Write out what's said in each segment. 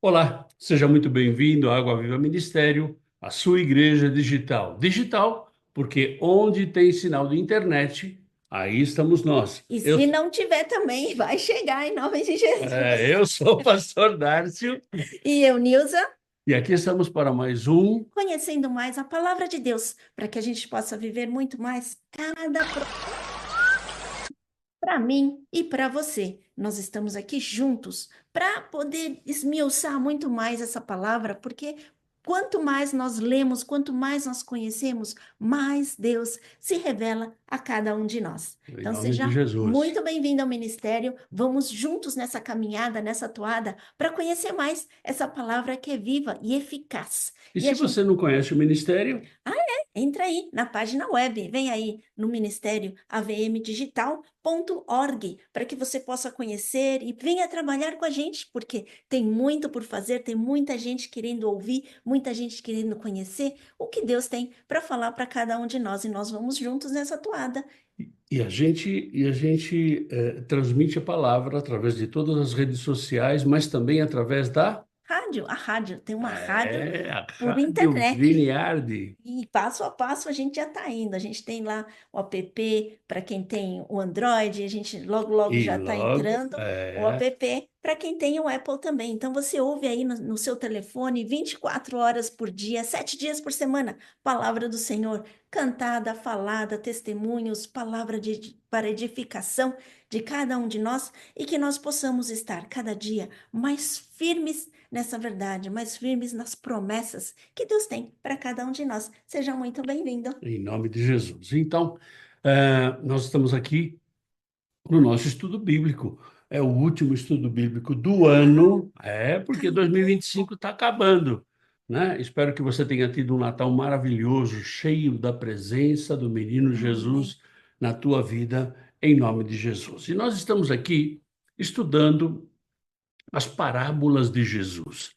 Olá, seja muito bem-vindo à Água Viva Ministério, a sua igreja digital. Digital, porque onde tem sinal de internet, aí estamos nós. E se não tiver também, vai chegar em nome de Jesus. Eu sou o pastor Dárcio E eu, Nilza, e aqui estamos para mais um. conhecendo mais a palavra de Deus, para que a gente possa viver muito mais cada para mim e para você. Nós estamos aqui juntos para poder esmiuçar muito mais essa palavra, porque quanto mais nós lemos, quanto mais nós conhecemos, mais Deus se revela a cada um de nós. Em Então, nome de seja Jesus. muito bem-vindo ao ministério. Vamos juntos nessa caminhada, nessa toada, para conhecer mais essa palavra que é viva e eficaz. E E se a gente você não conhece o ministério, entra aí na página web, vem aí no Ministério avmdigital.org para que você possa conhecer e venha trabalhar com a gente, porque tem muito por fazer, tem muita gente querendo ouvir, muita gente querendo conhecer o que Deus tem para falar para cada um de nós e nós vamos juntos nessa toada. e a gente transmite a palavra através de todas as redes sociais, mas também através da A rádio, tem uma rádio a por Rádio internet. Viniarde. E passo a passo a gente já está indo. A gente tem lá o app para quem tem o Android, a gente logo, logo E já está logo, entrando o app para quem tem o Apple também. Então você ouve aí no seu telefone 24 horas por dia, 7 dias por semana, palavra do Senhor, cantada, falada, testemunhos, para edificação de cada um de nós e que nós possamos estar cada dia mais firmes nessa verdade, mais firmes nas promessas que Deus tem para cada um de nós. Seja muito bem-vindo. em nome de Jesus. Então, nós estamos aqui no nosso estudo bíblico. É o último estudo bíblico do ano, porque 2025 está acabando, né? Espero que você tenha tido um Natal maravilhoso, cheio da presença do menino Amém. Jesus na tua vida, em nome de Jesus. E nós estamos aqui estudando as parábolas de Jesus.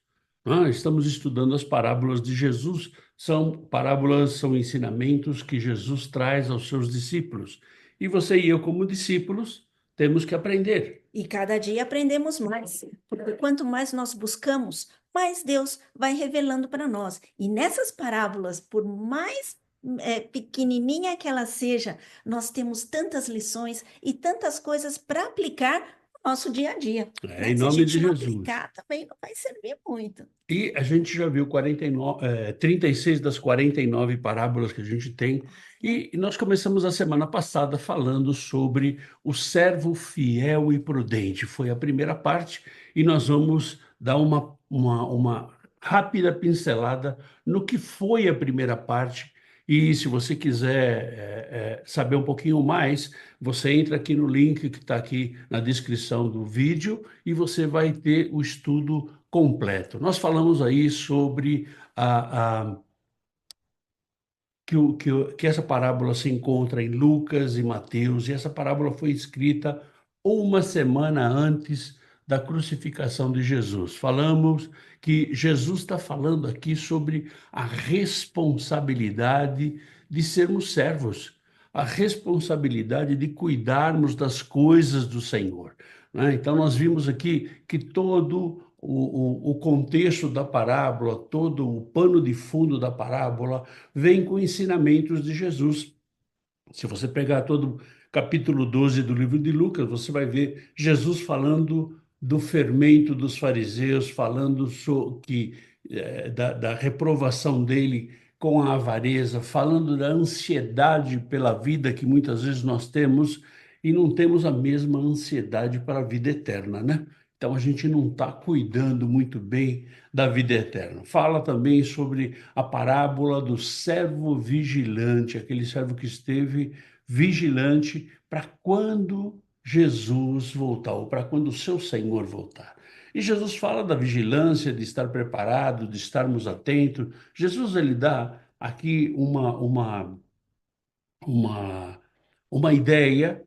Estamos estudando as parábolas de Jesus. São parábolas, são ensinamentos que Jesus traz aos seus discípulos. E você e eu, como discípulos, temos que aprender. E cada dia aprendemos mais, porque quanto mais nós buscamos, mais Deus vai revelando para nós. E nessas parábolas, por mais pequenininha que ela seja, nós temos tantas lições e tantas coisas para aplicar no nosso dia a dia, Em né? Se a nome de gente não Jesus. aplicar, também não vai servir muito. E a gente já viu 36 das 49 parábolas que a gente tem, e nós começamos a semana passada falando sobre o servo fiel e prudente. Foi a primeira parte, e nós vamos dar uma rápida pincelada no que foi a primeira parte. E se você quiser saber um pouquinho mais, você entra aqui no link que está aqui na descrição do vídeo e você vai ter o estudo completo. Nós falamos aí sobre que essa parábola se encontra em Lucas e Mateus, e essa parábola foi escrita uma semana antes da crucificação de Jesus. Falamos que Jesus está falando aqui sobre a responsabilidade de sermos servos, a responsabilidade de cuidarmos das coisas do Senhor, né? Então, nós vimos aqui que todo o contexto da parábola, todo o pano de fundo da parábola, vem com ensinamentos de Jesus. Se você pegar todo o capítulo 12 do livro de Lucas, você vai ver Jesus falando do fermento dos fariseus, falando da reprovação dele com a avareza, falando da ansiedade pela vida que muitas vezes nós temos e não temos a mesma ansiedade para a vida eterna, né? Então a gente não está cuidando muito bem da vida eterna. Fala também sobre a parábola do servo vigilante, aquele servo que esteve vigilante para quando Jesus voltar, ou para quando o seu Senhor voltar. E Jesus fala da vigilância, de estar preparado, de estarmos atentos. Jesus ele dá aqui uma, uma ideia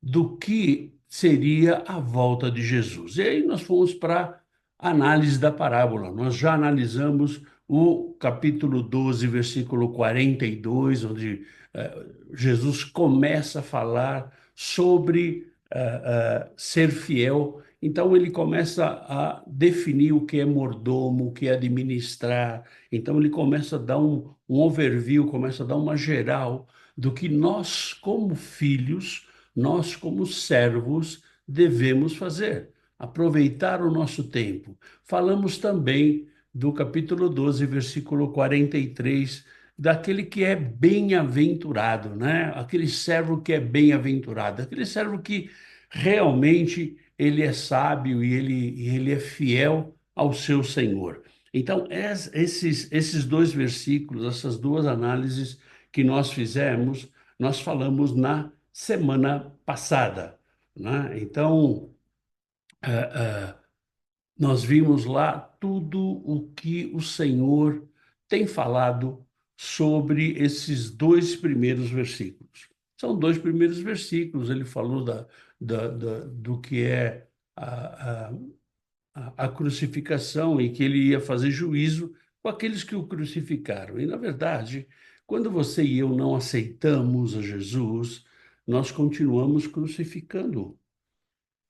do que seria a volta de Jesus. E aí nós fomos para a análise da parábola. Nós já analisamos o capítulo 12, versículo 42, onde Jesus começa a falar sobre ser fiel Então ele começa a definir o que é mordomo, o que é administrar. Então ele começa a dar um overview, começa a dar uma geral do que nós, como filhos, nós, como servos, devemos fazer. Aproveitar o nosso tempo. Falamos também do capítulo 12, versículo 43, daquele que é bem-aventurado, né? Aquele servo que é bem-aventurado, aquele servo que realmente ele é sábio e ele é fiel ao seu Senhor. Então, esses dois versículos, essas duas análises que nós fizemos, nós falamos na semana passada, né? Então, nós vimos lá tudo o que o Senhor tem falado sobre esses dois primeiros versículos. São dois primeiros versículos, ele falou do que é a, a, a crucificação e que ele ia fazer juízo com aqueles que o crucificaram. E, na verdade, quando você e eu não aceitamos a Jesus, nós continuamos crucificando-o,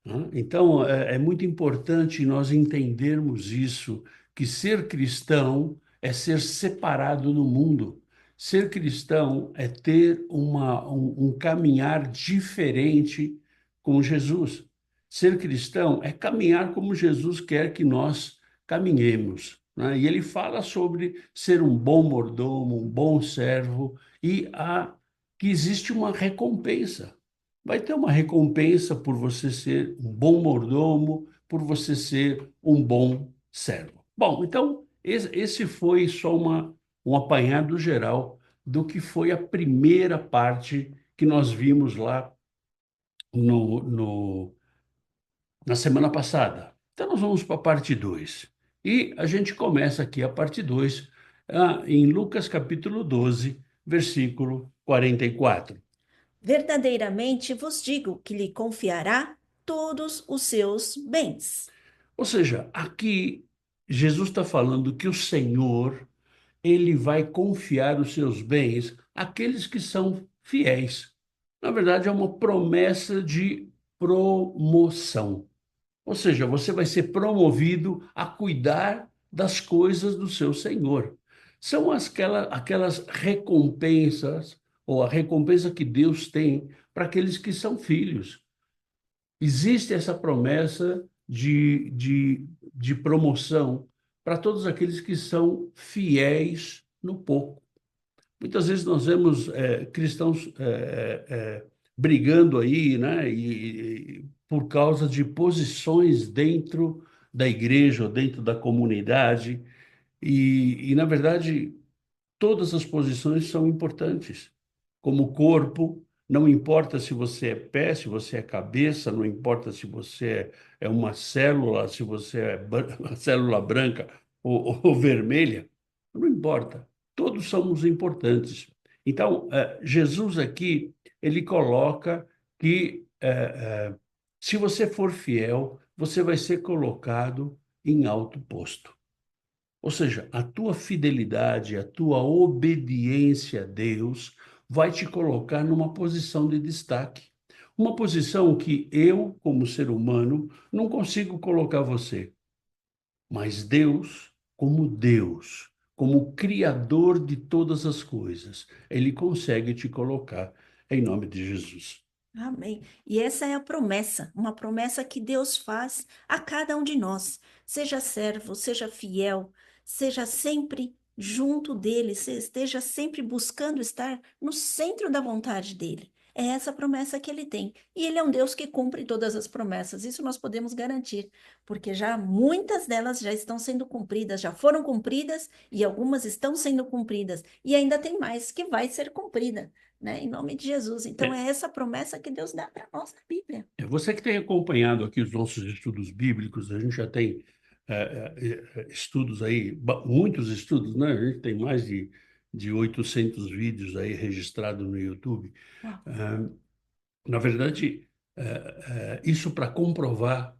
né? Então, é muito importante nós entendermos isso, que ser cristão é ser separado do mundo. Ser cristão é ter um caminhar diferente com Jesus. Ser cristão é caminhar como Jesus quer que nós caminhemos, né? E ele fala sobre ser um bom mordomo, um bom servo, que existe uma recompensa. Vai ter uma recompensa por você ser um bom mordomo, por você ser um bom servo. Bom, então, esse foi só um apanhado geral do que foi a primeira parte que nós vimos lá no, no, na semana passada. Então, nós vamos para a parte 2. E a gente começa aqui a parte 2, em Lucas capítulo 12, versículo 44. Verdadeiramente vos digo que lhe confiará todos os seus bens. Ou seja, aqui Jesus está falando que o Senhor, ele vai confiar os seus bens àqueles que são fiéis. Na verdade, é uma promessa de promoção. Ou seja, você vai ser promovido a cuidar das coisas do seu Senhor. São aquelas recompensas, ou a recompensa que Deus tem para aqueles que são filhos. Existe essa promessa de promoção para todos aqueles que são fiéis no pouco. Muitas vezes nós vemos cristãos brigando aí, né, e por causa de posições dentro da igreja ou dentro da comunidade, na verdade, todas as posições são importantes. Como corpo, não importa se você é pé, se você é cabeça, não importa se você é uma célula, se você é uma célula branca ou vermelha, não importa. Todos somos importantes. Então, Jesus aqui, ele coloca que se você for fiel, você vai ser colocado em alto posto. Ou seja, a tua fidelidade, a tua obediência a Deus vai te colocar numa posição de destaque. Uma posição que eu, como ser humano, não consigo colocar você. Mas Deus, como Criador de todas as coisas, Ele consegue te colocar em nome de Jesus. Amém. E essa é a promessa, uma promessa que Deus faz a cada um de nós. Seja servo, seja fiel, seja sempre junto dele, esteja sempre buscando estar no centro da vontade dele. É essa promessa que ele tem. E ele é um Deus que cumpre todas as promessas. Isso nós podemos garantir, porque já muitas delas já estão sendo cumpridas, já foram cumpridas e algumas estão sendo cumpridas. E ainda tem mais que vai ser cumprida, né? Em nome de Jesus. Então, é essa promessa que Deus dá para nós na Bíblia. Você que tem acompanhado aqui os nossos estudos bíblicos, a gente já tem estudos aí, muitos estudos, né? A gente tem mais de 800 vídeos aí registrados no YouTube. Uau. Na verdade, isso para comprovar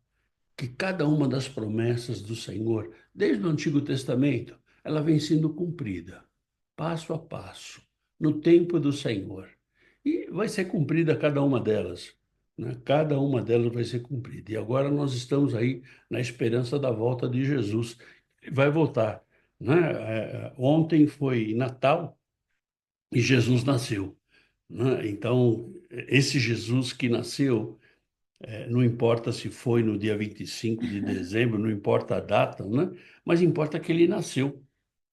que cada uma das promessas do Senhor, desde o Antigo Testamento, ela vem sendo cumprida, passo a passo, no tempo do Senhor. E vai ser cumprida cada uma delas. né? Cada uma delas vai ser cumprida. E agora nós estamos aí na esperança da volta de Jesus. Ele vai voltar, né? Ontem foi Natal e Jesus nasceu, né? Então, esse Jesus que nasceu, não importa se foi no dia 25 de dezembro, não importa a data, né? Mas importa que ele nasceu.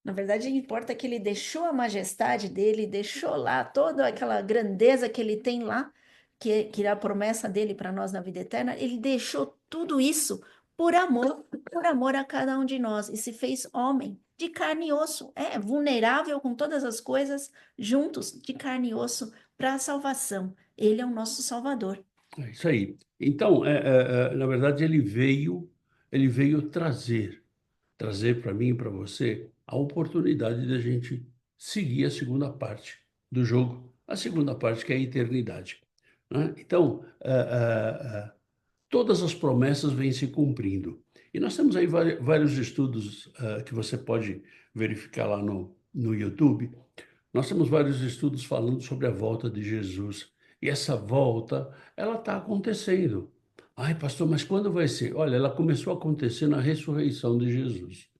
Na verdade, importa que ele deixou a majestade dele, deixou lá toda aquela grandeza que ele tem lá, que é a promessa dele para nós na vida eterna. Ele deixou tudo isso por amor a cada um de nós, e se fez homem, de carne e osso, vulnerável com todas as coisas, juntos, de carne e osso, para a salvação. Ele é o nosso Salvador. É isso aí. Então, na verdade, ele veio trazer para mim e para você a oportunidade de a gente seguir a segunda parte do jogo, a segunda parte que é a eternidade, né? Então, todas as promessas vêm se cumprindo. E nós temos aí vários estudos que você pode verificar lá no YouTube. Nós temos vários estudos falando sobre a volta de Jesus. E essa volta, ela está acontecendo. Ai, pastor, mas quando vai ser? Olha, ela começou a acontecer na ressurreição de Jesus.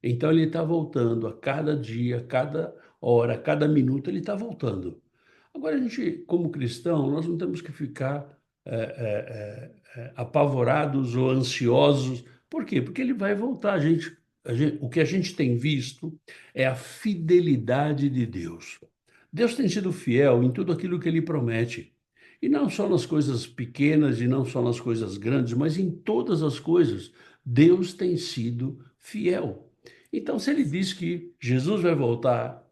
Então ele está voltando a cada dia, cada hora, cada minuto, ele está voltando. Agora, a gente, como cristão, nós não temos que ficar apavorados ou ansiosos. Por quê? Porque ele vai voltar. O que a gente tem visto é a fidelidade de Deus. Deus tem sido fiel em tudo aquilo que ele promete. E não só nas coisas pequenas e não só nas coisas grandes, mas em todas as coisas. Deus tem sido fiel. Então, se ele diz que Jesus vai voltar,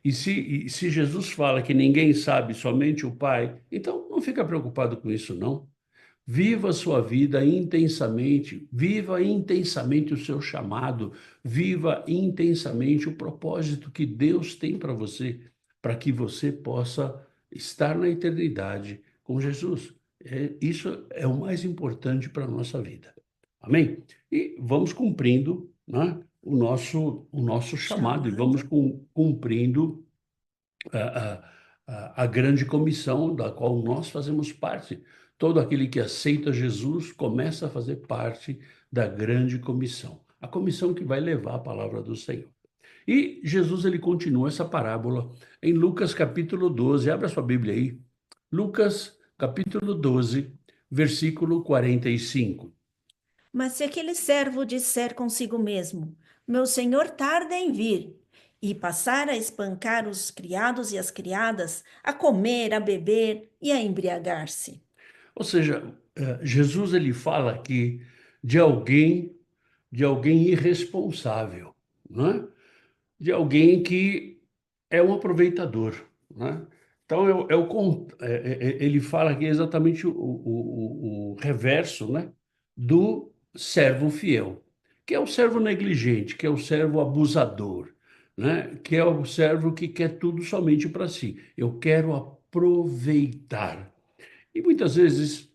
e se Jesus fala que ninguém sabe, somente o Pai, então não fica preocupado com isso, não. Viva a sua vida intensamente, viva intensamente o seu chamado, viva intensamente o propósito que Deus tem para você, para que você possa estar na eternidade com Jesus. Isso é o mais importante para a nossa vida. Amém? E vamos cumprindo, né, o nosso chamado, e vamos Chamado. cumprindo a grande comissão da qual nós fazemos parte. Todo aquele que aceita Jesus começa a fazer parte da grande comissão, a comissão que vai levar a palavra do Senhor. E Jesus ele continua essa parábola em Lucas capítulo 12. Abra sua Bíblia aí. Lucas capítulo 12, versículo 45. Mas se aquele servo disser consigo mesmo: Meu senhor tarda em vir, e passar a espancar os criados e as criadas, a comer, a beber e a embriagar-se. Ou seja, Jesus ele fala aqui de alguém irresponsável, né? De alguém que é um aproveitador, né? Então, ele fala aqui exatamente o reverso, né, do servo fiel, que é o servo negligente, que é o servo abusador, né, que é o servo que quer tudo somente para si. Eu quero aproveitar. E muitas vezes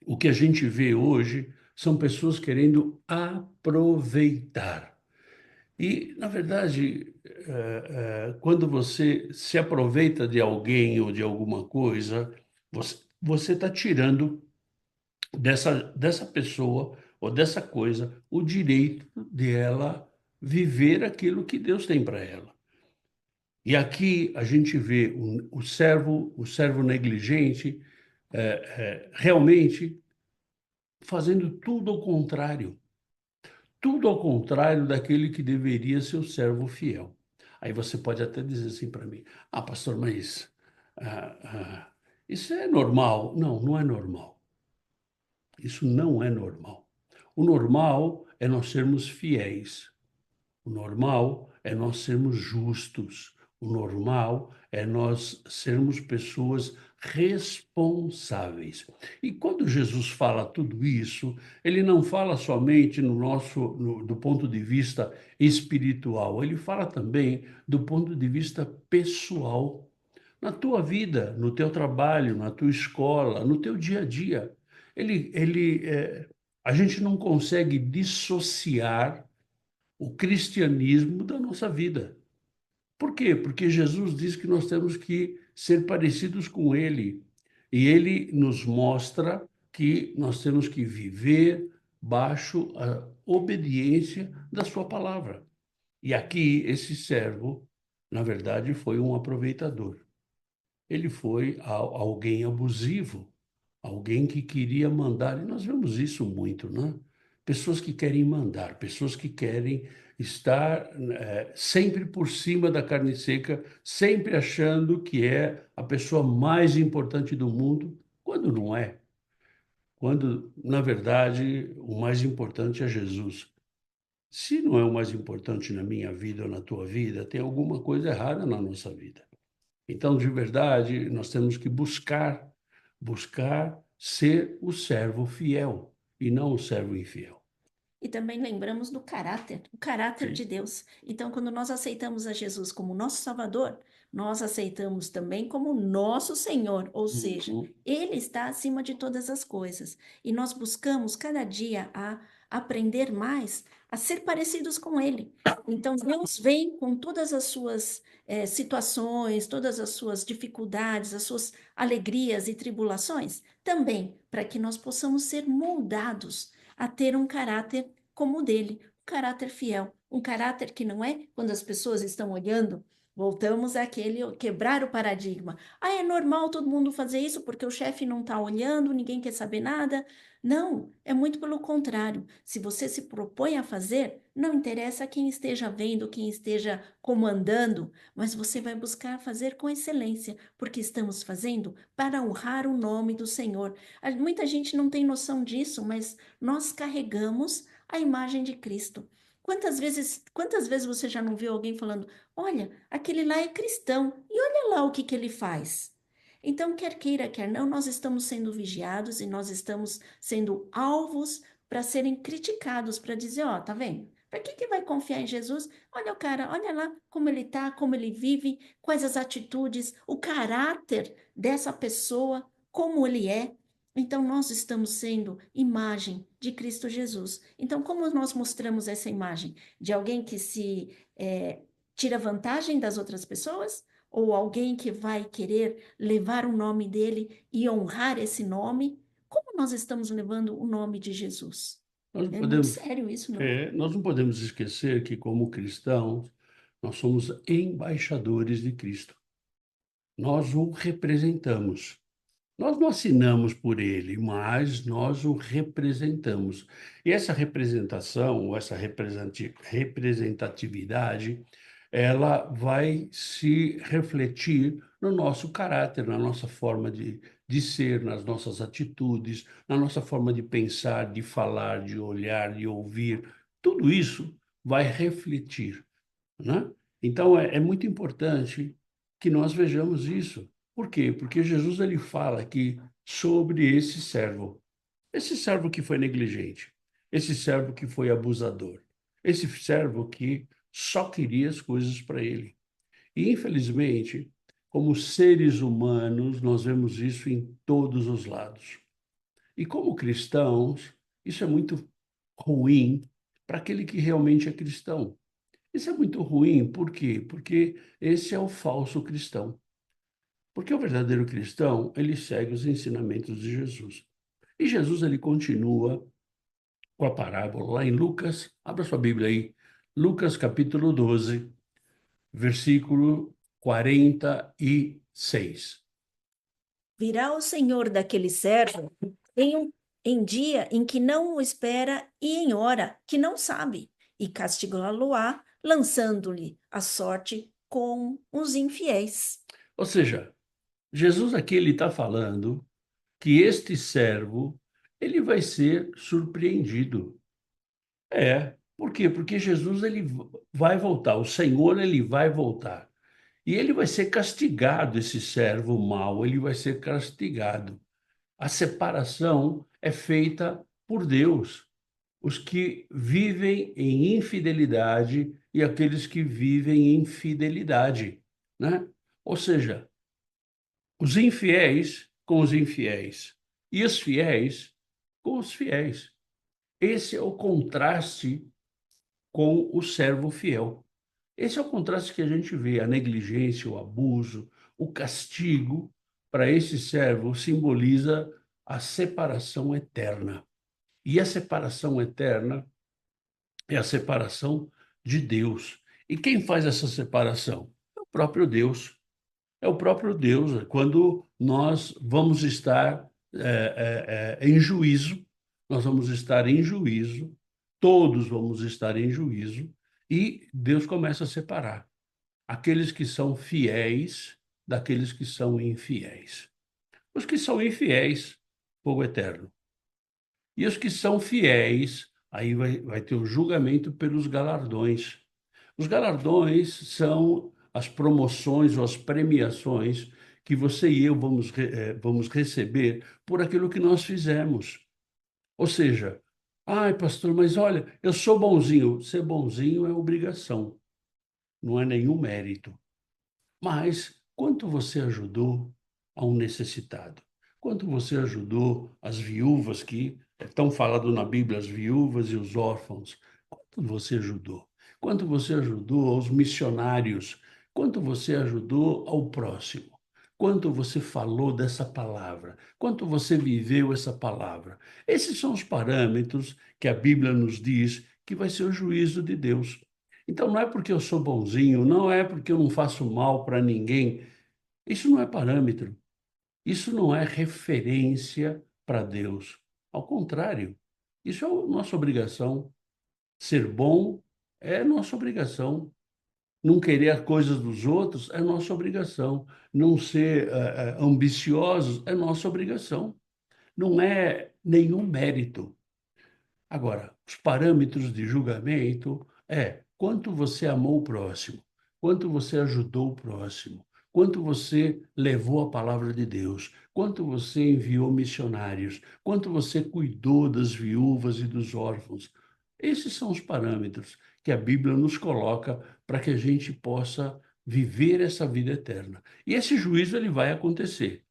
o que a gente vê hoje são pessoas querendo aproveitar. E, na verdade, quando você se aproveita de alguém ou de alguma coisa, você está tirando dessa pessoa ou dessa coisa o direito de ela viver aquilo que Deus tem para ela. E aqui a gente vê o servo negligente, realmente fazendo tudo ao contrário daquele que deveria ser o servo fiel. Aí você pode até dizer assim para mim: ah, pastor, mas ah, isso é normal? Não, não é normal. Isso não é normal. O normal é nós sermos fiéis. O normal é nós sermos justos. O normal é nós sermos pessoas responsáveis. E quando Jesus fala tudo isso, ele não fala somente do ponto de vista espiritual, ele fala também do ponto de vista pessoal. Na tua vida, no teu trabalho, na tua escola, no teu dia a dia. A gente não consegue dissociar o cristianismo da nossa vida. Por quê? Porque Jesus diz que nós temos que ser parecidos com Ele. E ele nos mostra que nós temos que viver baixo a obediência da sua palavra. E aqui, esse servo, na verdade, foi um aproveitador. Ele foi alguém abusivo, alguém que queria mandar, e nós vemos isso muito, né? Pessoas que querem mandar, pessoas que querem estar sempre por cima da carne seca, sempre achando que é a pessoa mais importante do mundo, quando não é. Quando, na verdade, o mais importante é Jesus. Se não é o mais importante na minha vida ou na tua vida, tem alguma coisa errada na nossa vida. Então, de verdade, nós temos que buscar ser o servo fiel e não o servo infiel. E também lembramos do caráter, o caráter de Sim. Deus. Então, quando nós aceitamos a Jesus como nosso Salvador, nós aceitamos também como nosso Senhor, ou seja, Uhum. Ele está acima de todas as coisas. E nós buscamos cada dia a aprender mais, a ser parecidos com Ele. Então, Deus vem com todas as suas situações, todas as suas dificuldades, as suas alegrias e tribulações, também para que nós possamos ser moldados a ter um caráter como o dele, um caráter fiel, um caráter que não é quando as pessoas estão olhando. Voltamos àquele quebrar o paradigma. Ah, é normal todo mundo fazer isso porque o chefe não está olhando, ninguém quer saber nada. Não, é muito pelo contrário. Se você se propõe a fazer, não interessa quem esteja vendo, quem esteja comandando, mas você vai buscar fazer com excelência, porque estamos fazendo para honrar o nome do Senhor. Muita gente não tem noção disso, mas nós carregamos a imagem de Cristo. Quantas vezes você já não viu alguém falando, olha, aquele lá é cristão, e olha lá o que ele faz. Então, quer queira, quer não, nós estamos sendo vigiados e nós estamos sendo alvos para serem criticados, para dizer, ó, tá vendo? Para que vai confiar em Jesus? Olha o cara, olha lá como ele tá, como ele vive, quais as atitudes, o caráter dessa pessoa, como ele é. Então, nós estamos sendo imagem de Cristo Jesus. Então, como nós mostramos essa imagem? De alguém que se tira vantagem das outras pessoas? Ou alguém que vai querer levar o nome dele e honrar esse nome? Como nós estamos levando o nome de Jesus? Nós não É muito podemos, sério isso, não? nós não podemos esquecer que, como cristãos, nós somos embaixadores de Cristo. Nós o representamos. Nós não assinamos por ele, mas nós o representamos. E essa representação, ou essa representatividade, ela vai se refletir no nosso caráter, na nossa forma de ser, nas nossas atitudes, na nossa forma de pensar, de falar, de olhar, de ouvir. Tudo isso vai refletir, né? Então, é muito importante que nós vejamos isso. Por quê? Porque Jesus ele fala aqui sobre esse servo que foi negligente, esse servo que foi abusador, esse servo que só queria as coisas para ele. E, infelizmente, como seres humanos, nós vemos isso em todos os lados. E como cristãos, isso é muito ruim para aquele que realmente é cristão. Isso é muito ruim, por quê? Porque esse é o falso cristão. Porque o verdadeiro cristão, ele segue os ensinamentos de Jesus. E Jesus, ele continua com a parábola lá em Lucas, abra sua Bíblia aí, Lucas capítulo 12, versículo 46. Virá o senhor daquele servo em dia em que não o espera e em hora que não sabe, e castigá-lo-á, lançando-lhe a sorte com os infiéis. Ou seja, Jesus aqui ele está falando que este servo, ele vai ser surpreendido. Por quê? Porque Jesus ele vai voltar, o Senhor ele vai voltar. E ele vai ser castigado, esse servo mau, ele vai ser castigado. A separação é feita por Deus. Os que vivem em infidelidade e aqueles que vivem em fidelidade, né? Ou seja, os infiéis com os infiéis e os fiéis com os fiéis. Esse é o contraste com o servo fiel. Esse é o contraste que a gente vê, a negligência, o abuso, o castigo para esse servo simboliza a separação eterna. E a separação eterna é a separação de Deus. E quem faz essa separação? É o próprio Deus. É o próprio Deus. Quando nós vamos estar em juízo, nós vamos estar em juízo, todos vamos estar em juízo, e Deus começa a separar aqueles que são fiéis daqueles que são infiéis. Os que são infiéis, fogo eterno. E os que são fiéis, aí vai ter o julgamento pelos galardões. Os galardões são as promoções ou as premiações que você e eu vamos receber por aquilo que nós fizemos. Ou seja, ai, pastor, mas olha, eu sou bonzinho. Ser bonzinho é obrigação, não é nenhum mérito. Mas quanto você ajudou a um necessitado? Quanto você ajudou as viúvas que estão falando na Bíblia, as viúvas e os órfãos? Quanto você ajudou? Quanto você ajudou aos missionários? Quanto você ajudou ao próximo? Quanto você falou dessa palavra? Quanto você viveu essa palavra? Esses são os parâmetros que a Bíblia nos diz que vai ser o juízo de Deus. Então, não é porque eu sou bonzinho, não é porque eu não faço mal para ninguém. Isso não é parâmetro. Isso não é referência para Deus. Ao contrário, isso é nossa obrigação. Ser bom é nossa obrigação. Não querer as coisas dos outros é nossa obrigação. Não ser ambiciosos é nossa obrigação. Não é nenhum mérito. Agora, os parâmetros de julgamento é quanto você amou o próximo, quanto você ajudou o próximo, quanto você levou a palavra de Deus, quanto você enviou missionários, quanto você cuidou das viúvas e dos órfãos. Esses são os parâmetros que a Bíblia nos coloca para que a gente possa viver essa vida eterna. E esse juízo ele vai acontecer,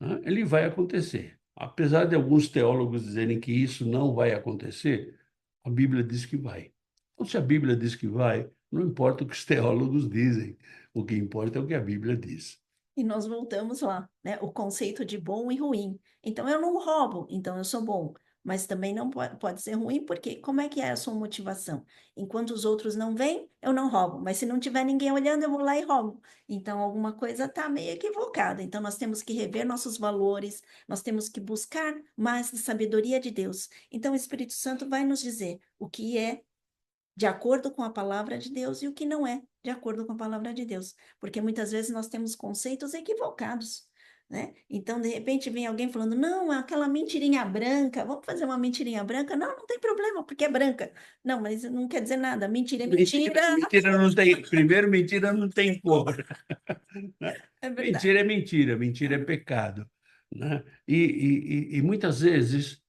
né? Ele vai acontecer. Apesar de alguns teólogos dizerem que isso não vai acontecer, a Bíblia diz que vai. Então, se a Bíblia diz que vai, não importa o que os teólogos dizem, o que importa é o que a Bíblia diz. E nós voltamos lá, né? O conceito de bom e ruim. Então, eu não roubo, então eu sou bom. Mas também não pode ser ruim, porque como é que é a sua motivação? Enquanto os outros não vêm, eu não roubo. Mas se não tiver ninguém olhando, eu vou lá e roubo. Então, alguma coisa está meio equivocada. Então, nós temos que rever nossos valores, nós temos que buscar mais da sabedoria de Deus. Então, o Espírito Santo vai nos dizer o que é de acordo com a palavra de Deus e o que não é de acordo com a palavra de Deus, porque muitas vezes nós temos conceitos equivocados, né? Então, de repente, vem alguém falando, não, aquela mentirinha branca, vamos fazer uma mentirinha branca? Não, não tem problema, porque é branca. Não, mas não quer dizer nada, mentira é mentira. Mentira não tem. Primeiro, mentira não tem cor. É verdade. Mentira é pecado, né? E muitas vezes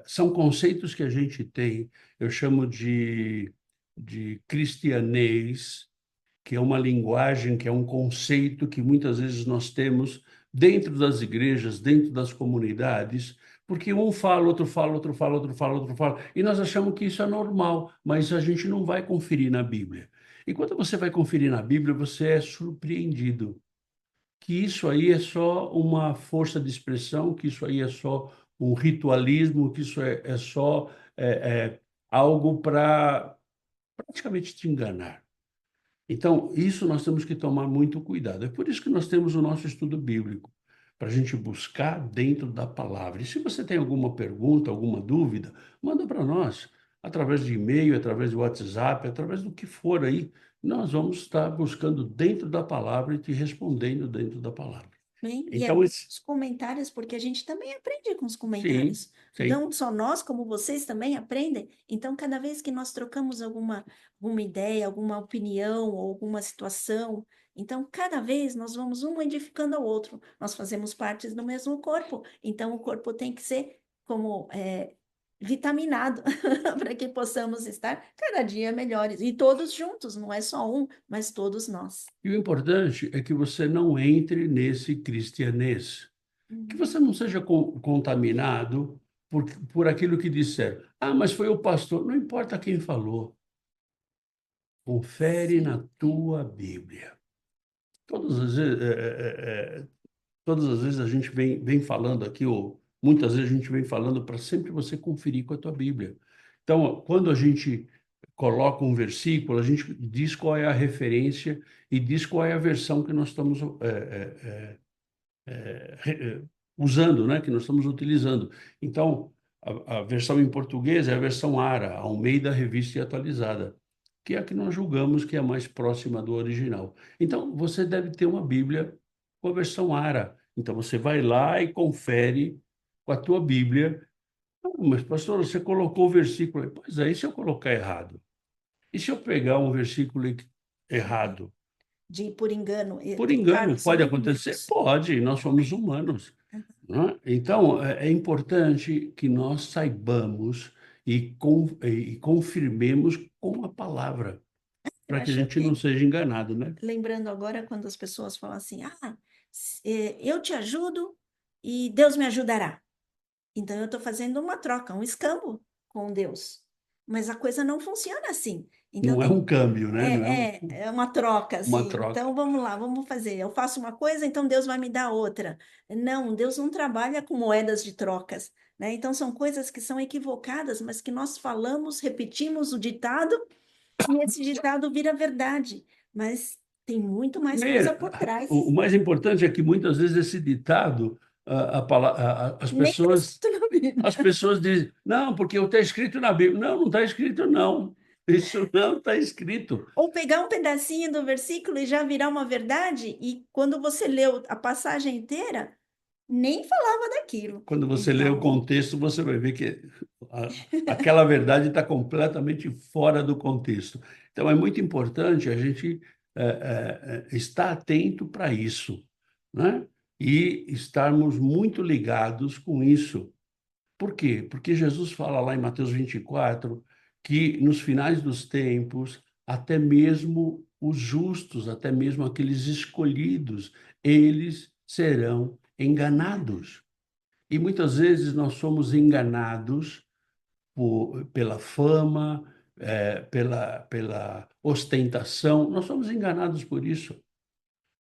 são conceitos que a gente tem, eu chamo de cristianês, que é uma linguagem, que é um conceito que muitas vezes nós temos dentro das igrejas, dentro das comunidades, porque um fala, outro fala, outro fala, outro fala, outro fala, e nós achamos que isso é normal, mas a gente não vai conferir na Bíblia. E quando você vai conferir na Bíblia, você é surpreendido que isso aí é só uma força de expressão, que isso aí é só um ritualismo, que isso é só é, algo para praticamente te enganar. Então, isso nós temos que tomar muito cuidado. É por isso que nós temos o nosso estudo bíblico, para a gente buscar dentro da palavra. E se você tem alguma pergunta, alguma dúvida, manda para nós, através de e-mail, através de WhatsApp, através do que for aí. Nós vamos estar buscando dentro da palavra e te respondendo dentro da palavra. Bem, e é Então, bom os comentários, porque a gente também aprende com os sim, comentários. sim. Não só nós, como vocês também aprendem. Então, cada vez que nós trocamos alguma ideia, alguma opinião ou alguma situação, então, cada vez nós vamos um edificando ao outro. Nós fazemos partes do mesmo corpo. Então, o corpo tem que ser como vitaminado para que possamos estar cada dia melhores. E todos juntos, não é só um, mas todos nós. E o importante é que você não entre nesse cristianês, que Uhum. você não seja contaminado por aquilo que disseram. Ah, mas foi o pastor. Não importa quem falou. Confere na Sim. tua Bíblia. Todas as vezes, todas as vezes a gente vem falando aqui, ou muitas vezes a gente vem falando para sempre você conferir com a tua Bíblia. Então, quando a gente coloca um versículo, a gente diz qual é a referência e diz qual é a versão que nós estamos usando, né? Que nós estamos utilizando. Então, a versão em português é a versão ARA, Almeida Revista e Atualizada, que é a que nós julgamos que é a mais próxima do original. Então, você deve ter uma Bíblia com a versão ARA. Então, você vai lá e confere com a tua Bíblia. "Ah, mas, pastor, você colocou o versículo aí." Pois é, e se eu colocar errado? E se eu pegar um versículo errado? De por engano, Por trocar, engano, pode somos acontecer? humanos. Pode, nós somos humanos. Né? Então, é importante que nós saibamos e confirmemos com a palavra, Eu para que a acho gente não que, seja enganado, né? lembrando agora, quando as pessoas falam assim, eu te ajudo e Deus me ajudará. Então, eu estou fazendo uma troca, um escambo com Deus. Mas a coisa não funciona assim. Então, Não é um câmbio, né? Não é é uma troca, uma assim. troca. Então, vamos lá, vamos fazer. Eu faço uma coisa, então Deus vai me dar outra. Não, Deus não trabalha com moedas de trocas, né? Então, são coisas que são equivocadas, mas que nós falamos, repetimos o ditado, e esse ditado vira verdade. Mas tem muito mais coisa Primeiro, por o trás. mais importante é que muitas vezes esse ditado, as Nem está pessoas, escrito na Bíblia. as pessoas dizem, não, porque está escrito na Bíblia. Não, não está escrito, não. Isso não está escrito. Ou pegar um pedacinho do versículo e já virar uma verdade, e quando você leu a passagem inteira, nem falava daquilo. Quando você lê o Então, contexto, você vai ver que aquela verdade está completamente fora do contexto. Então, é muito importante a gente estar atento para isso, né? E estarmos muito ligados com isso. Por quê? Porque Jesus fala lá em Mateus 24 que nos finais dos tempos, até mesmo os justos, até mesmo aqueles escolhidos, eles serão enganados. E muitas vezes nós somos enganados pela fama, pela ostentação, nós somos enganados por isso,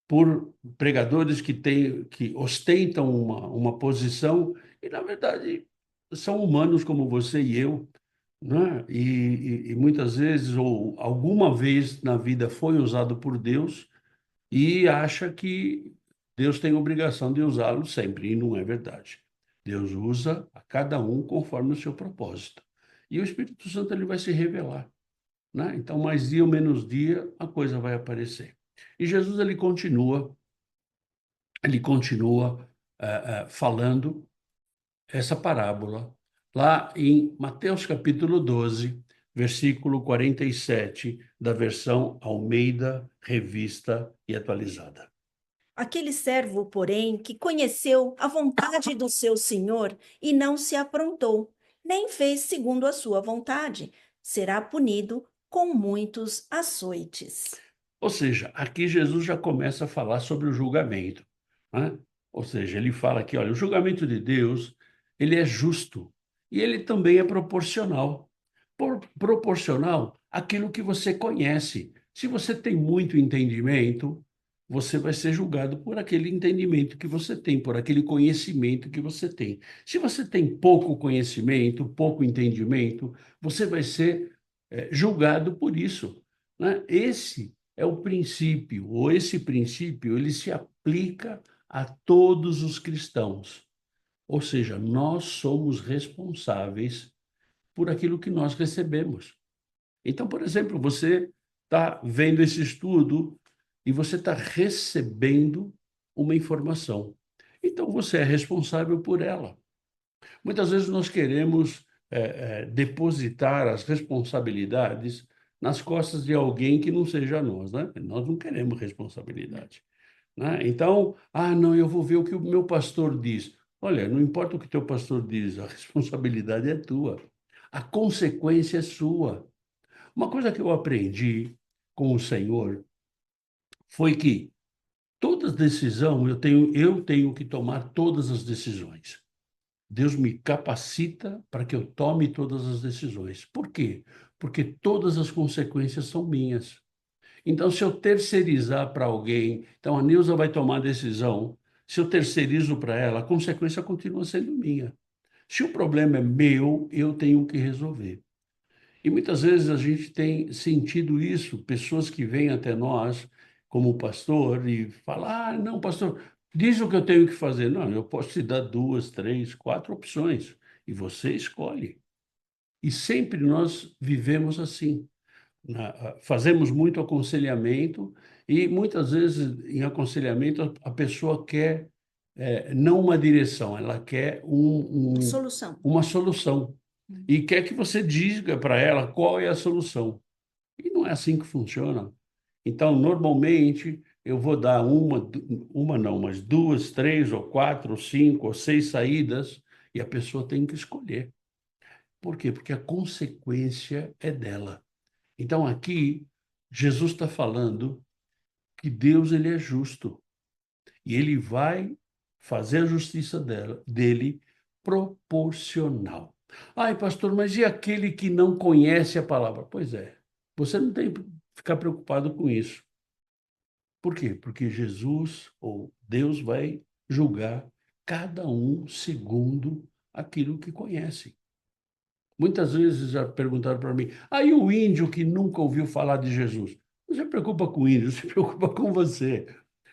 por pregadores que ostentam uma posição e, na verdade, são humanos como você e eu, né? E muitas vezes, ou alguma vez na vida, foi usado por Deus e acha que Deus tem obrigação de usá-lo sempre, e não é verdade. Deus usa a cada um conforme o seu propósito. E o Espírito Santo ele vai se revelar, né? Então, mais dia ou menos dia, a coisa vai aparecer. E Jesus ele continua falando essa parábola lá em Mateus capítulo 12, versículo 47, da versão Almeida, Revista e Atualizada. aquele servo, porém, que conheceu a vontade do seu senhor e não se aprontou, nem fez segundo a sua vontade, será punido com muitos açoites. Ou seja, aqui Jesus já começa a falar sobre o julgamento, né? Ou seja, ele fala que, olha, o julgamento de Deus, ele é justo e ele também é proporcional. Proporcional àquilo que você conhece. Se você tem muito entendimento, você vai ser julgado por aquele entendimento que você tem, por aquele conhecimento que você tem. Se você tem pouco conhecimento, pouco entendimento, você vai ser julgado por isso, né? Esse é o princípio, ou esse princípio, ele se aplica a todos os cristãos. Ou seja, nós somos responsáveis por aquilo que nós recebemos. Então, por exemplo, você está vendo esse estudo e você está recebendo uma informação. Então, você é responsável por ela. Muitas vezes nós queremos depositar as responsabilidades nas costas de alguém que não seja nós, né? Nós não queremos responsabilidade, né? Então, não, eu vou ver o que o meu pastor diz. Olha, não importa o que teu pastor diz, a responsabilidade é tua. A consequência é sua. Uma coisa que eu aprendi com o Senhor foi que toda decisão eu tenho que tomar todas as decisões. Deus me capacita para que eu tome todas as decisões. Por quê? Porque todas as consequências são minhas. Então, se eu terceirizar para alguém, então a Nilza vai tomar a decisão. Se eu terceirizo para ela, a consequência continua sendo minha. Se o problema é meu, eu tenho que resolver. E muitas vezes a gente tem sentido isso, pessoas que vêm até nós como pastor e falam: ah, não, pastor, diz o que eu tenho que fazer. Não, eu posso te dar duas, três, quatro opções e você escolhe. E sempre nós vivemos assim. Fazemos muito aconselhamento e muitas vezes em aconselhamento a pessoa quer não uma direção, ela quer Solução. uma solução e quer que você diga para ela qual é a solução. E não é assim que funciona. Então, normalmente, eu vou dar uma não, mas duas, três, ou quatro, ou cinco, ou seis saídas, e a pessoa tem que escolher. Por quê? Porque a consequência é dela. Então, aqui, Jesus está falando que Deus ele é justo e ele vai fazer a justiça dele proporcional. Ai, pastor, mas e aquele que não conhece a palavra? Pois é, você não tem que ficar preocupado com isso. Por quê? Porque Jesus ou Deus vai julgar cada um segundo aquilo que conhece. Muitas vezes já perguntaram para mim, aí o índio que nunca ouviu falar de Jesus? Não se preocupa com o índio, se preocupa com você.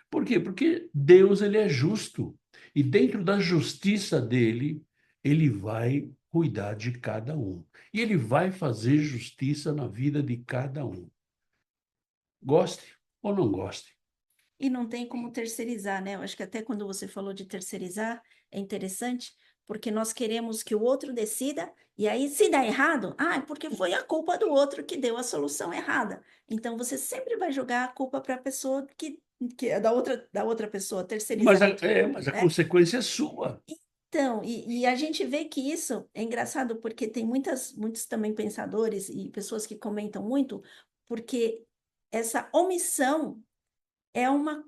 Por quê? Porque Deus ele é justo. E dentro da justiça dele, ele vai cuidar de cada um. E ele vai fazer justiça na vida de cada um. Goste ou não goste. E não tem como terceirizar, né? Eu acho que até quando você falou de terceirizar, é interessante, porque nós queremos que o outro decida, e aí, se dá errado, é porque foi a culpa do outro que deu a solução errada. Então, você sempre vai jogar a culpa para a pessoa que é da outra pessoa, terceirizar, Mas a né? consequência é sua. Então, e a gente vê que isso é engraçado, porque tem muitos também pensadores e pessoas que comentam muito, porque essa omissão é uma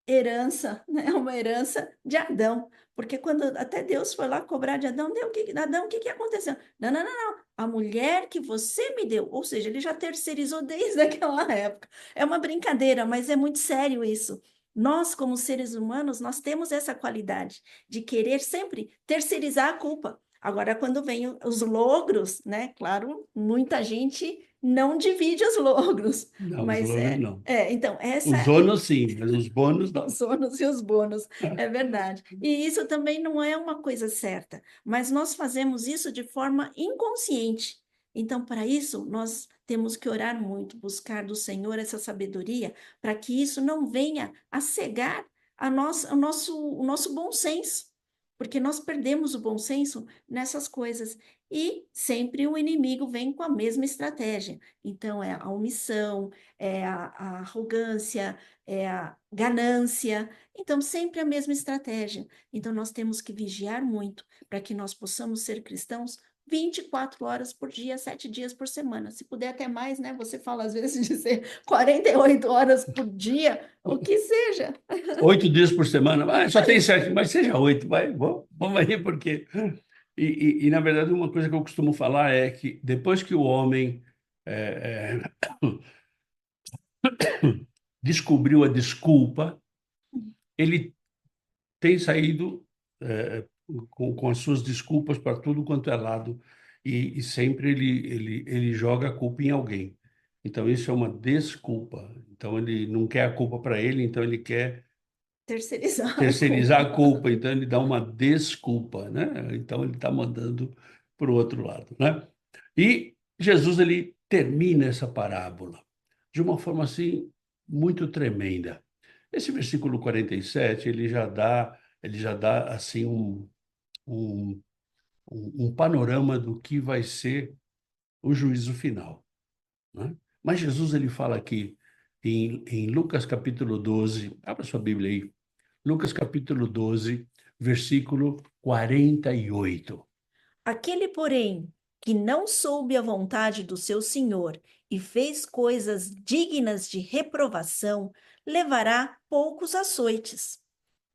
herança, né? É uma herança de Adão. Porque quando até Deus foi lá cobrar de Adão, Adão, o que que aconteceu? Não, não, não, não. A mulher que você me deu, ou seja, ele já terceirizou desde aquela época. É uma brincadeira, mas é muito sério isso. Nós, como seres humanos, nós temos essa qualidade de querer sempre terceirizar a culpa. Agora, quando vem os logros, né? Claro, muita gente não divide os logros, Não, os mas louros não. então, essa Os ônus sim, mas os bônus não. os ônus e os bônus, é verdade. E isso também não é uma coisa certa, mas nós fazemos isso de forma inconsciente. Então, para isso, nós temos que orar muito, buscar do Senhor essa sabedoria, para que isso não venha a cegar o nosso bom senso, porque nós perdemos o bom senso nessas coisas. E sempre o inimigo vem com a mesma estratégia. Então, é a omissão, é a arrogância, é a ganância. Então, sempre a mesma estratégia. Então, nós temos que vigiar muito para que nós possamos ser cristãos 24 horas por dia, 7 dias por semana. Se puder até mais, né? Você fala às vezes de ser 48 horas por dia, o que seja. 8 dias por semana, só tem sete, mas seja oito, vai, vamos aí, porque. Na verdade, uma coisa que eu costumo falar é que depois que o homem é, descobriu a desculpa, ele tem saído com as suas desculpas para tudo quanto é lado e sempre ele joga a culpa em alguém. Então, isso é uma desculpa. Então, ele não quer a culpa para ele, então ele quer Terceirizar a terceirizar a culpa. culpa, então ele dá uma desculpa, né? Então ele está mandando para o outro lado, né? E Jesus ele termina essa parábola de uma forma assim muito tremenda. Esse versículo 47 ele já dá assim um, um panorama do que vai ser o juízo final, né? Mas Jesus ele fala aqui em Lucas capítulo 12, abra sua Bíblia aí, Lucas capítulo 12, versículo 48. Aquele, porém, que não soube a vontade do seu senhor e fez coisas dignas de reprovação, levará poucos açoites.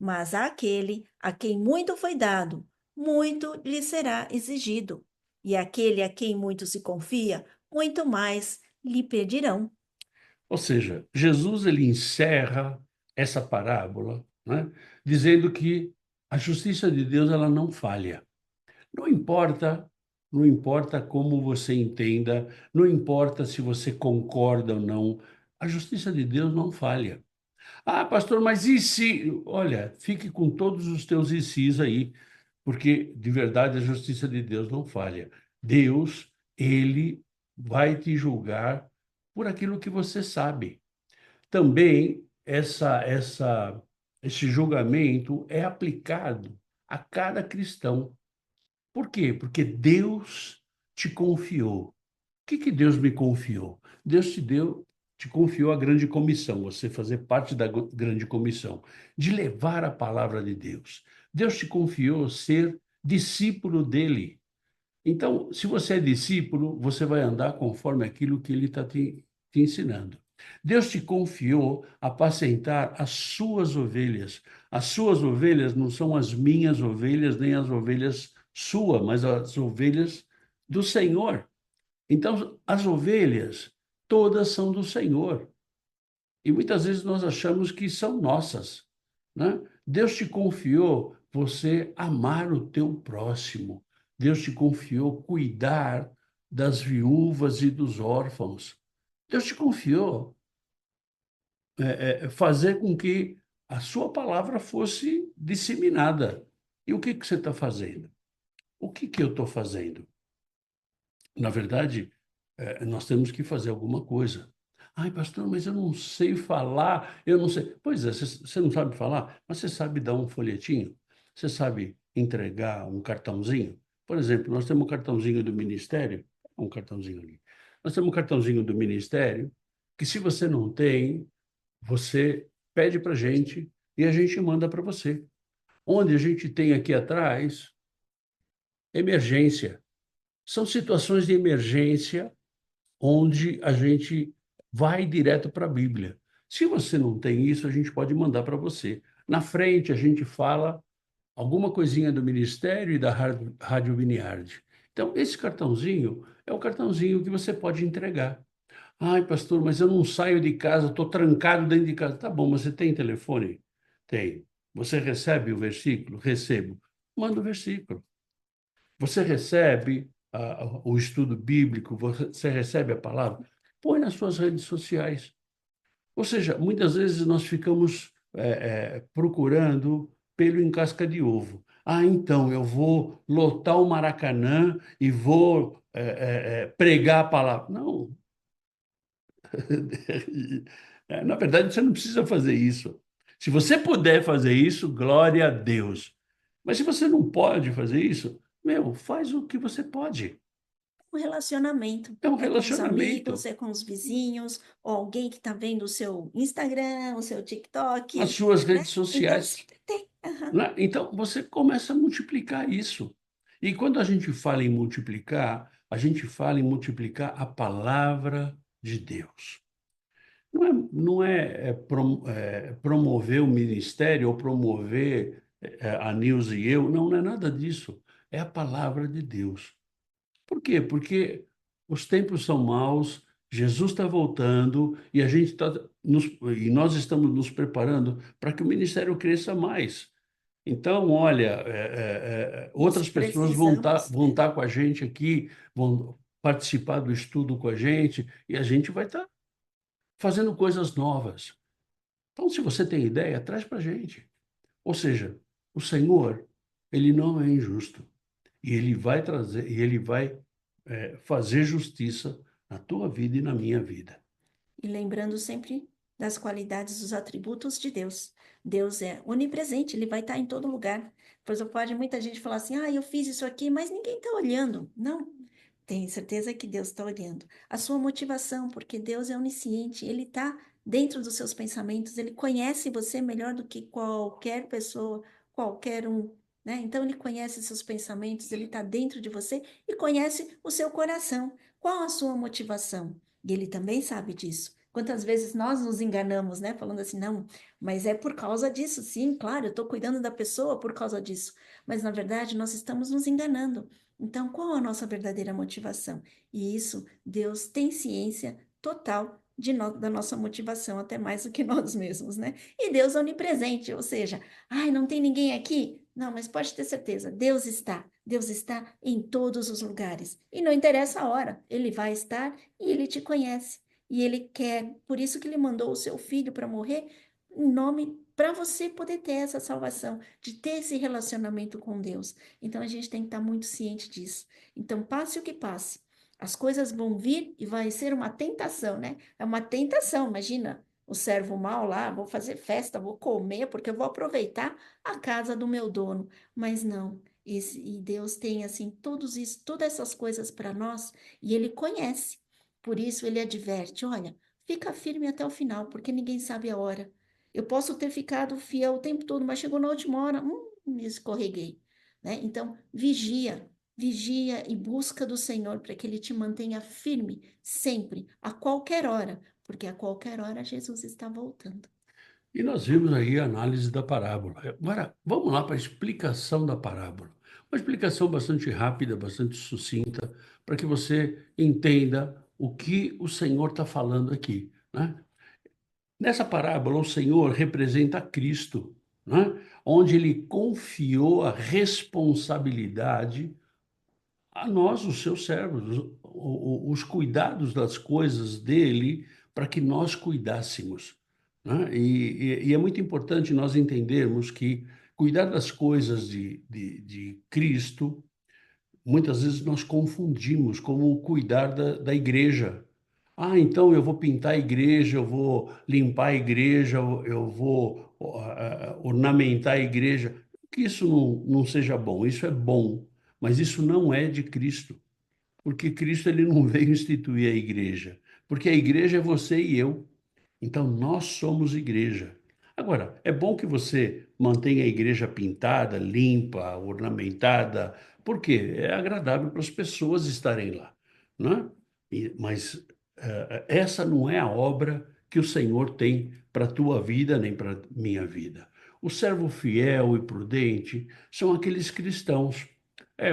Mas àquele a quem muito foi dado, muito lhe será exigido. E aquele a quem muito se confia, muito mais lhe pedirão. Ou seja, Jesus ele encerra essa parábola né? Dizendo que a justiça de Deus ela não falha. Não importa, não importa como você entenda, não importa se você concorda ou não, a justiça de Deus não falha. Ah, pastor, mas e se? Olha, fique com todos os teus e se's aí, porque de verdade a justiça de Deus não falha. Deus, ele vai te julgar por aquilo que você sabe. Também esse julgamento é aplicado a cada cristão. Por quê? Porque Deus te confiou. O que que Deus me confiou? Deus te confiou a grande comissão, você fazer parte da grande comissão, de levar a palavra de Deus. Deus te confiou ser discípulo dele. Então, se você é discípulo, você vai andar conforme aquilo que ele está te ensinando. Deus te confiou apacentar as suas ovelhas. As suas ovelhas não são as minhas ovelhas, nem as ovelhas suas, mas as ovelhas do Senhor. Então, as ovelhas, todas são do Senhor. E muitas vezes nós achamos que são nossas, né? Deus te confiou você amar o teu próximo. Deus te confiou cuidar das viúvas e dos órfãos. Deus te confiou fazer com que a sua palavra fosse disseminada. E o que que você está fazendo? O que que eu estou fazendo? Na verdade, nós temos que fazer alguma coisa. Ai, pastor, mas eu não sei falar, eu não sei. Pois é, você não sabe falar, mas você sabe dar um folhetinho? Você sabe entregar um cartãozinho? Por exemplo, nós temos um cartãozinho do ministério, um cartãozinho ali. Nós temos um cartãozinho do ministério que, se você não tem, você pede para a gente e a gente manda para você. Onde a gente tem aqui atrás, emergência. São situações de emergência onde a gente vai direto para a Bíblia. Se você não tem isso, a gente pode mandar para você. Na frente, a gente fala alguma coisinha do Ministério e da Rádio Vineyard. Então, esse cartãozinho é o cartãozinho que você pode entregar. Ai, pastor, mas eu não saio de casa, estou trancado dentro de casa. Tá bom, mas você tem telefone? Tem. Você recebe o versículo? Recebo. Manda o versículo. Você recebe o estudo bíblico, você recebe a palavra, põe nas suas redes sociais. Ou seja, muitas vezes nós ficamos procurando pelo em casca de ovo. Ah, então eu vou lotar o Maracanã e vou pregar a palavra. Não. Na verdade, você não precisa fazer isso. Se você puder fazer isso, glória a Deus. Mas se você não pode fazer isso, meu, faz o que você pode. Um relacionamento. É um É com os relacionamento. amigos, é com os vizinhos, ou alguém que está vendo o seu Instagram, o seu As TikTok, suas né? redes Então, sociais, sempre tem. Aham. né? Então, você começa a multiplicar isso. E quando a gente fala em multiplicar, a gente fala em multiplicar a palavra de Deus. Não é promover o ministério ou promover a Nilce e eu. Não, não é nada disso. É a palavra de Deus. Por quê? Porque os tempos são maus, Jesus está voltando e e nós estamos nos preparando para que o ministério cresça mais. Então, olha, Isso, outras pessoas precisamos, vão tá com a gente aqui, vão participar do estudo com a gente e a gente vai estar fazendo coisas novas. Então, se você tem ideia, traz para a gente. Ou seja, o Senhor, ele não é injusto. E ele vai trazer, e ele vai fazer justiça na tua vida e na minha vida. e lembrando sempre das qualidades, dos atributos de Deus. Deus é onipresente, ele vai estar em todo lugar. Pois pode muita gente falar assim: ah, eu fiz isso aqui, mas ninguém está olhando. Não, tenho certeza que Deus está olhando. A sua motivação, porque Deus é onisciente, ele está dentro dos seus pensamentos, ele conhece você melhor do que qualquer pessoa, qualquer um. Né? Então, ele conhece seus pensamentos, ele está dentro de você e conhece o seu coração. Qual a sua motivação? E ele também sabe disso. Quantas vezes nós nos enganamos, né? Falando assim, não, mas é por causa disso, sim, claro, eu estou cuidando da pessoa por causa disso. Mas na verdade nós estamos nos enganando. Então, qual a nossa verdadeira motivação? E isso Deus tem ciência total da nossa motivação, até mais do que nós mesmos, né? E Deus é onipresente, ou seja, ai, não tem ninguém aqui? Não, mas pode ter certeza, Deus está em todos os lugares. E não interessa a hora, Ele vai estar e Ele te conhece. E Ele quer, por isso que Ele mandou o seu filho para morrer, em nome, para você poder ter essa salvação, de ter esse relacionamento com Deus. Então a gente tem que estar muito ciente disso. Então, passe o que passe. As coisas vão vir e vai ser uma tentação, né? É uma tentação, imagina o servo mau lá, vou fazer festa, vou comer, porque eu vou aproveitar a casa do meu dono. Mas não, e Deus tem assim todos isso, todas essas coisas para nós e Ele conhece. Por isso Ele adverte: olha, fica firme até o final, porque ninguém sabe a hora. Eu posso ter ficado fiel o tempo todo, mas chegou na última hora, me escorreguei, né? Então, vigia e busca do Senhor para que Ele te mantenha firme sempre, a qualquer hora, porque a qualquer hora Jesus está voltando. E nós vimos aí a análise da parábola. Agora, vamos lá para a explicação da parábola. Uma explicação bastante rápida, bastante sucinta, para que você entenda o que o Senhor está falando aqui, né? Nessa parábola, o Senhor representa Cristo, né? Onde ele confiou a responsabilidade a nós, os seus servos, os cuidados das coisas dele, para que nós cuidássemos, né? E é muito importante nós entendermos que cuidar das coisas de Cristo, muitas vezes nós confundimos como cuidar da igreja. Ah, então eu vou pintar a igreja, eu vou limpar a igreja, eu vou ornamentar a igreja. Que isso não seja bom, isso é bom, mas isso não é de Cristo, porque Cristo ele não veio instituir a igreja, porque a igreja é você e eu. Então, nós somos igreja. Agora, é bom que você mantenha a igreja pintada, limpa, ornamentada, porque é agradável para as pessoas estarem lá, né? Mas essa não é a obra que o Senhor tem para a tua vida, nem para a minha vida. O servo fiel e prudente são aqueles cristãos.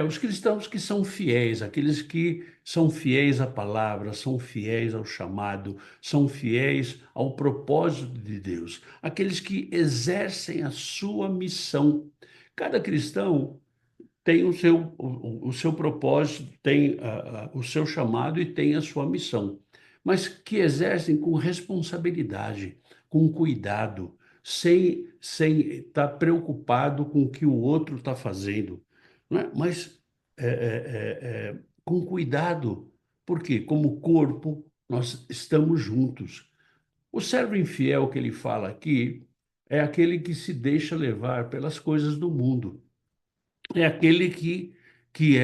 Os cristãos que são fiéis, aqueles que são fiéis à palavra, são fiéis ao chamado, são fiéis ao propósito de Deus, aqueles que exercem a sua missão. Cada cristão tem o seu propósito, tem o seu chamado e tem a sua missão, mas que exercem com responsabilidade, com cuidado, sem estar preocupado com o que o outro está fazendo, né? Mas com cuidado, porque como corpo nós estamos juntos. O servo infiel que ele fala aqui é aquele que se deixa levar pelas coisas do mundo. É aquele que que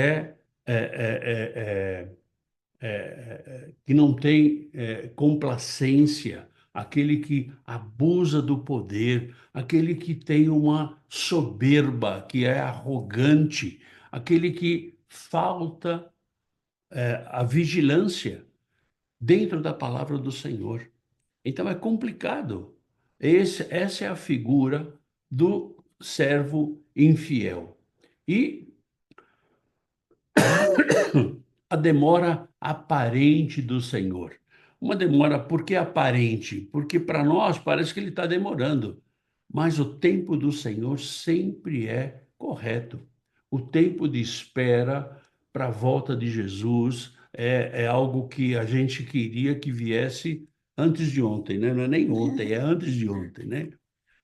não tem complacência, aquele que abusa do poder, aquele que tem uma soberba, que é arrogante, aquele que falta a vigilância dentro da palavra do Senhor. Então é complicado. Essa é a figura do servo infiel. E a demora aparente do Senhor. Uma demora, por que aparente? Porque para nós parece que ele está demorando, mas o tempo do Senhor sempre é correto. O tempo de espera para a volta de Jesus é algo que a gente queria que viesse antes de ontem, né? Não é nem ontem, é antes de ontem, né?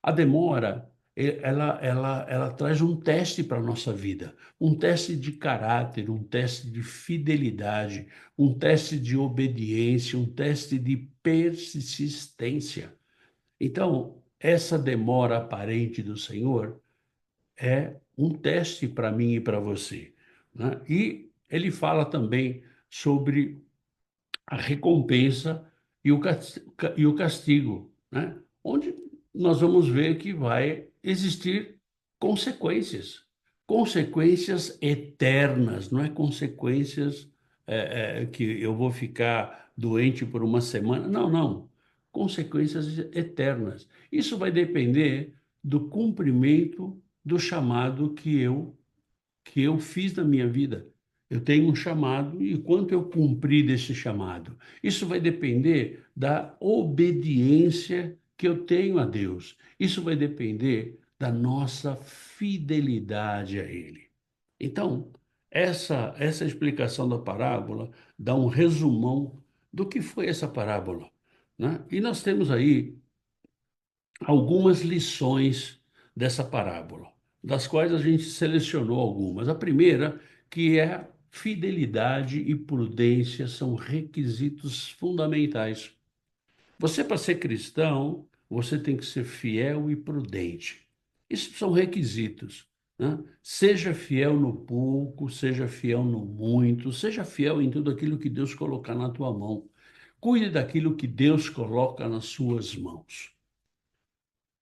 A demora, ela traz um teste para a nossa vida, um teste de caráter, um teste de fidelidade, um teste de obediência, um teste de persistência. Então, essa demora aparente do Senhor é um teste para mim e para você, né? E ele fala também sobre a recompensa e o castigo, né? Onde nós vamos ver que vai existir consequências, consequências eternas, não é consequências que eu vou ficar doente por uma semana, não, não, consequências eternas. Isso vai depender do cumprimento do chamado que eu fiz na minha vida. Eu tenho um chamado e quanto eu cumpri desse chamado. Isso vai depender da obediência que eu tenho a Deus. Isso vai depender da nossa fidelidade a Ele. Então, essa explicação da parábola dá um resumão do que foi essa parábola, né? E nós temos aí algumas lições dessa parábola, das quais a gente selecionou algumas. A primeira, que é fidelidade e prudência são requisitos fundamentais. Você, para ser cristão, você tem que ser fiel e prudente. Isso são requisitos, né? Seja fiel no pouco, seja fiel no muito, seja fiel em tudo aquilo que Deus colocar na tua mão. Cuide daquilo que Deus coloca nas suas mãos.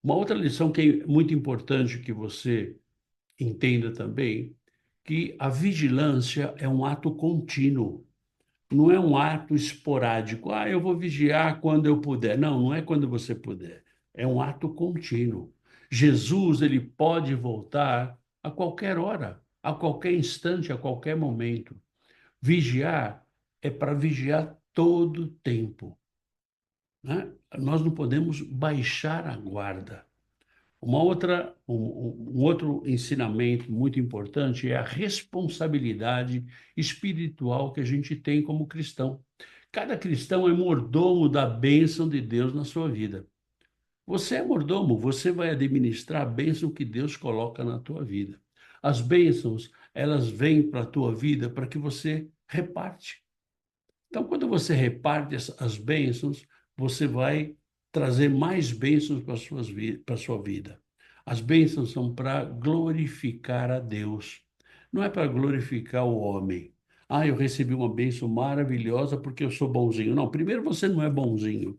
Uma outra lição que é muito importante que você entenda também, que a vigilância é um ato contínuo, não é um ato esporádico. Ah, eu vou vigiar quando eu puder. Não, não é quando você puder. É um ato contínuo. Jesus, ele pode voltar a qualquer hora, a qualquer instante, a qualquer momento. Vigiar é para vigiar todo o tempo, né? Nós não podemos baixar a guarda. Um outro ensinamento muito importante é a responsabilidade espiritual que a gente tem como cristão. Cada cristão é mordomo da bênção de Deus na sua vida. Você é mordomo, você vai administrar a bênção que Deus coloca na tua vida. As bênçãos, elas vêm para a tua vida para que você reparte. Então, quando você reparte as bênçãos, você vai trazer mais bênçãos para a sua vida. As bênçãos são para glorificar a Deus, não é para glorificar o homem. Ah, eu recebi uma bênção maravilhosa porque eu sou bonzinho. Não, primeiro você não é bonzinho,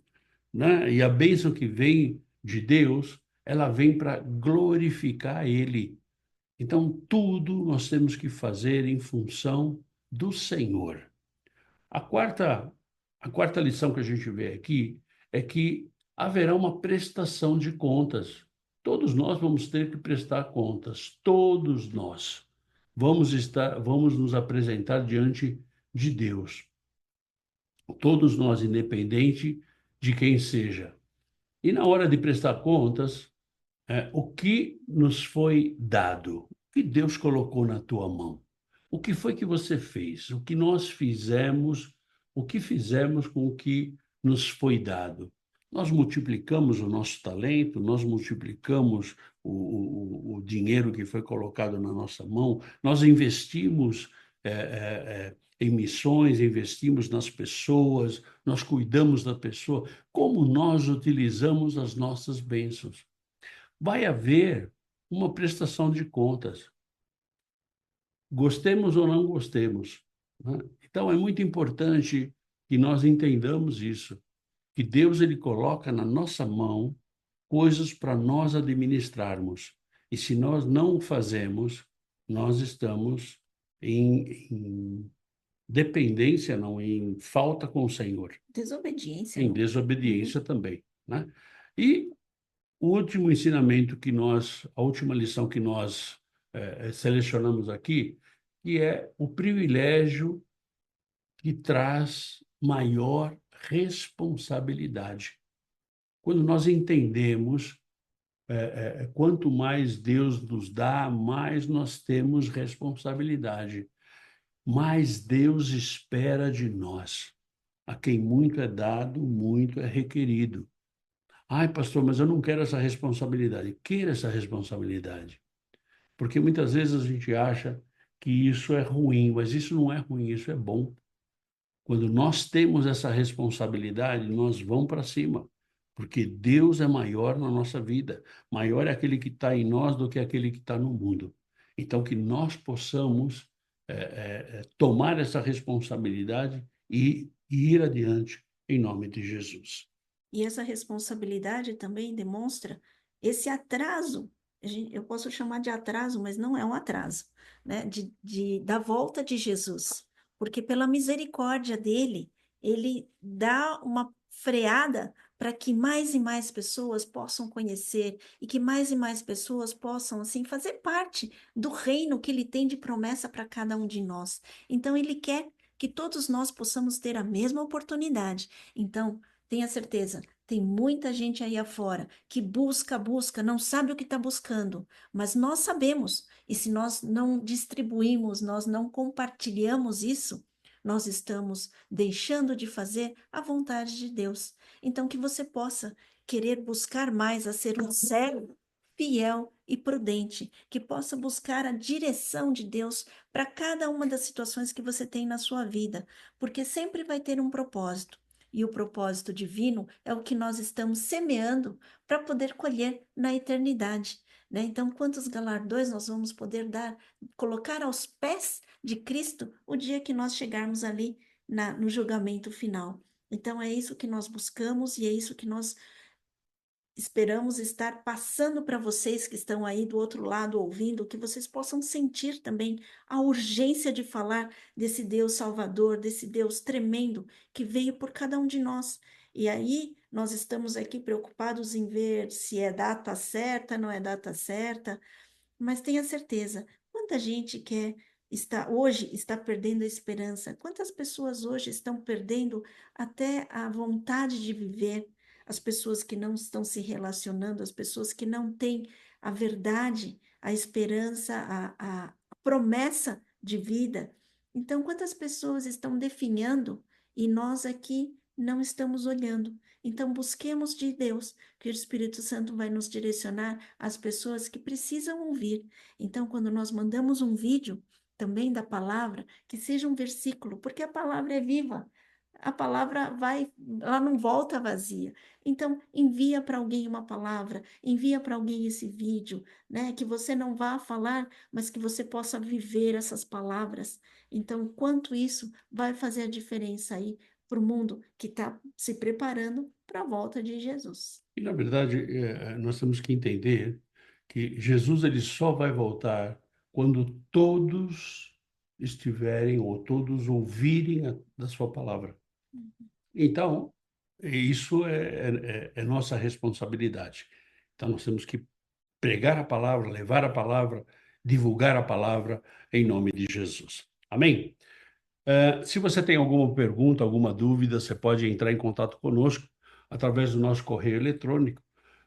né? E a bênção que vem de Deus, ela vem para glorificar Ele. Então, tudo nós temos que fazer em função do Senhor. A quarta, a quarta lição que a gente vê aqui é que haverá uma prestação de contas. Todos nós vamos ter que prestar contas, todos nós vamos nos apresentar diante de Deus. Todos nós, independente de quem seja. E na hora de prestar contas, o que nos foi dado, o que Deus colocou na tua mão, o que foi que você fez, o que nós fizemos, o que fizemos com o que nos foi dado. Nós multiplicamos o nosso talento, nós multiplicamos o dinheiro que foi colocado na nossa mão, nós investimos em missões, investimos nas pessoas, nós cuidamos da pessoa, como nós utilizamos as nossas bênçãos. Vai haver uma prestação de contas, gostemos ou não gostemos, né? Então, é muito importante que nós entendamos isso, que Deus ele coloca na nossa mão coisas para nós administrarmos. E se nós não o fazemos, nós estamos em dependência, não, em falta com o Senhor, Desobediência, em não? Uhum. desobediência também, né? E o último ensinamento a última lição que nós selecionamos aqui, que é o privilégio que traz maior responsabilidade. Quando nós entendemos, quanto mais Deus nos dá, mais nós temos responsabilidade, mais Deus espera de nós. A quem muito é dado, muito é requerido. Ai, pastor, mas eu não quero essa responsabilidade. Queira essa responsabilidade. Porque muitas vezes a gente acha que isso é ruim, mas isso não é ruim, isso é bom. Quando nós temos essa responsabilidade, nós vamos para cima. Porque Deus é maior na nossa vida. Maior é aquele que está em nós do que aquele que está no mundo. Então, que nós possamos tomar essa responsabilidade e ir adiante em nome de Jesus. E essa responsabilidade também demonstra esse atraso. Eu posso chamar de atraso, mas não é um atraso, né? Da volta de Jesus. Porque pela misericórdia dele, ele dá uma freada para que mais e mais pessoas possam conhecer e que mais e mais pessoas possam, assim, fazer parte do reino que Ele tem de promessa para cada um de nós. Então, Ele quer que todos nós possamos ter a mesma oportunidade. Então, tenha certeza, tem muita gente aí afora que busca, não sabe o que está buscando, mas nós sabemos. E se nós não distribuímos, nós não compartilhamos isso, nós estamos deixando de fazer a vontade de Deus. Então, que você possa querer buscar mais a ser um servo fiel e prudente, que possa buscar a direção de Deus para cada uma das situações que você tem na sua vida, porque sempre vai ter um propósito. E o propósito divino é o que nós estamos semeando para poder colher na eternidade, né? Então, quantos galardões nós vamos poder dar, colocar aos pés de Cristo o dia que nós chegarmos ali no julgamento final? Então, é isso que nós buscamos e é isso que nós esperamos estar passando para vocês que estão aí do outro lado ouvindo, que vocês possam sentir também a urgência de falar desse Deus Salvador, desse Deus tremendo que veio por cada um de nós. E aí nós estamos aqui preocupados em ver se é data certa, não é data certa, mas tenha certeza, quanta gente hoje está perdendo a esperança, quantas pessoas hoje estão perdendo até a vontade de viver, as pessoas que não estão se relacionando, as pessoas que não têm a verdade, a esperança, a promessa de vida. Então, quantas pessoas estão definhando e nós aqui não estamos olhando? Então, busquemos de Deus, que o Espírito Santo vai nos direcionar às pessoas que precisam ouvir. Então, quando nós mandamos um vídeo também da palavra, que seja um versículo, porque a palavra é viva. A palavra vai, ela não volta vazia. Então, envia para alguém uma palavra, envia para alguém esse vídeo, né? Que você não vá falar, mas que você possa viver essas palavras. Então, quanto isso vai fazer a diferença aí para o mundo que está se preparando para a volta de Jesus. E, na verdade, nós temos que entender que Jesus ele só vai voltar quando todos estiverem ou todos ouvirem da sua palavra. Então, isso é nossa responsabilidade. Então, nós temos que pregar a palavra, levar a palavra, divulgar a palavra em nome de Jesus. Amém? Se você tem alguma pergunta, alguma dúvida, você pode entrar em contato conosco através do nosso correio eletrônico,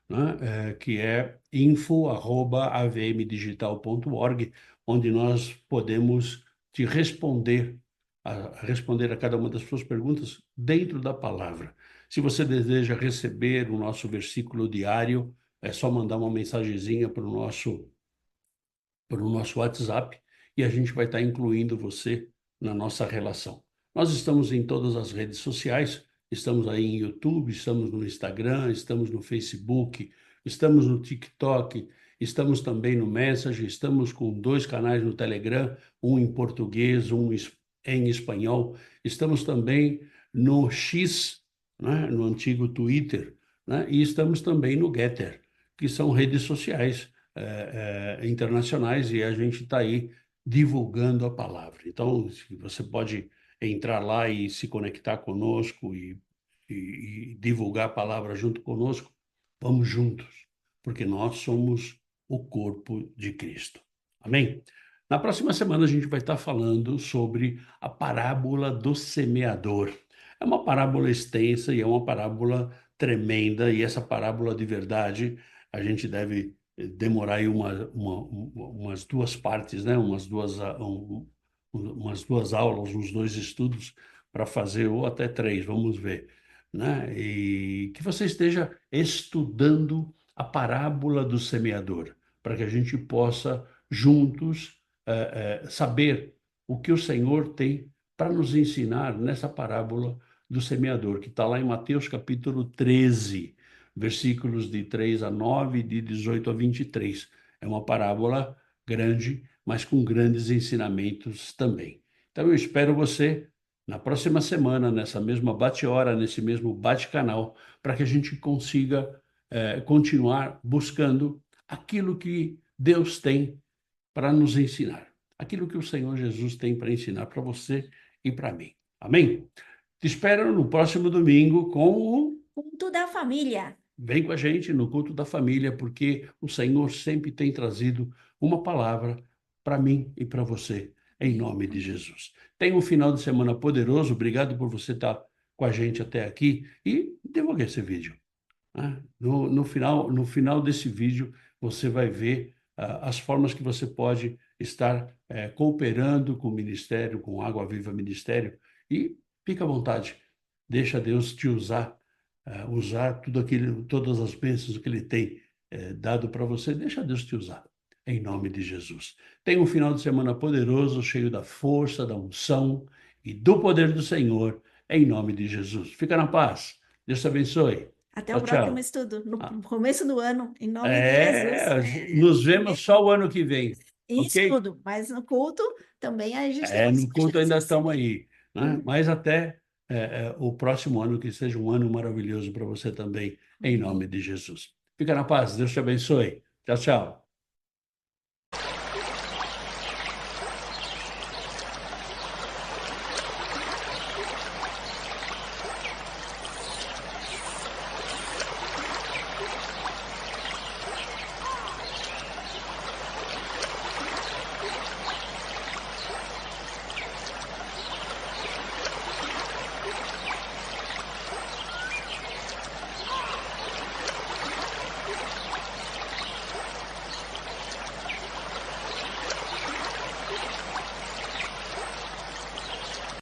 né, que é info@avmdigital.org, onde nós podemos te responder a cada uma das suas perguntas dentro da palavra. Se você deseja receber o nosso versículo diário, é só mandar uma mensagenzinha para o nosso WhatsApp e a gente vai estar incluindo você na nossa relação. Nós estamos em todas as redes sociais, estamos aí em YouTube, estamos no Instagram, estamos no Facebook, estamos no TikTok, estamos também no Messenger, estamos com 2 canais no Telegram, um em português, um em espanhol, estamos também no X, né, no antigo Twitter, né, e estamos também no Getter, que são redes sociais internacionais e a gente está aí divulgando a palavra. Então, você pode entrar lá e se conectar conosco e divulgar a palavra junto conosco. Vamos juntos, porque nós somos o corpo de Cristo. Amém? Na próxima semana a gente vai estar falando sobre a parábola do semeador. É uma parábola extensa e é uma parábola tremenda, e essa parábola de verdade a gente deve demorar aí umas 2 partes, né? Umas 2 aulas, uns 2 estudos para fazer, ou até 3, vamos ver, né? E que você esteja estudando a parábola do semeador, para que a gente possa juntos saber o que o Senhor tem para nos ensinar nessa parábola do semeador, que está lá em Mateus capítulo 13, versículos de 3 a 9 e de 18 a 23. É uma parábola grande, mas com grandes ensinamentos também. Então eu espero você na próxima semana, nessa mesma bate-hora, nesse mesmo bate-canal, para que a gente consiga continuar buscando aquilo que Deus tem para nos ensinar, aquilo que o Senhor Jesus tem para ensinar para você e para mim. Amém? Te espero no próximo domingo com o Culto da família. Vem com a gente no culto da família, porque o Senhor sempre tem trazido uma palavra para mim e para você, em nome de Jesus. Tenha um final de semana poderoso. Obrigado por você estar com a gente até aqui e divulgue esse vídeo, né? No final desse vídeo, você vai ver as formas que você pode estar cooperando com o Ministério, com Água Viva Ministério, e fica à vontade. Deixa Deus te usar, usar tudo aquilo, todas as bênçãos que Ele tem dado para você. Deixa Deus te usar, em nome de Jesus. Tenha um final de semana poderoso, cheio da força, da unção e do poder do Senhor, em nome de Jesus. Fica na paz. Deus te abençoe. Até o Tchau, próximo tchau. estudo, no Ah, começo do ano, em nome de Jesus. nos vemos só o ano que vem, E ok? estudo, mas no culto também a gente tem uma No culto ainda chance. estamos aí, né? Mas até o próximo ano, que seja um ano maravilhoso para você também, em nome de Jesus. Fica na paz, Deus te abençoe. Tchau, tchau.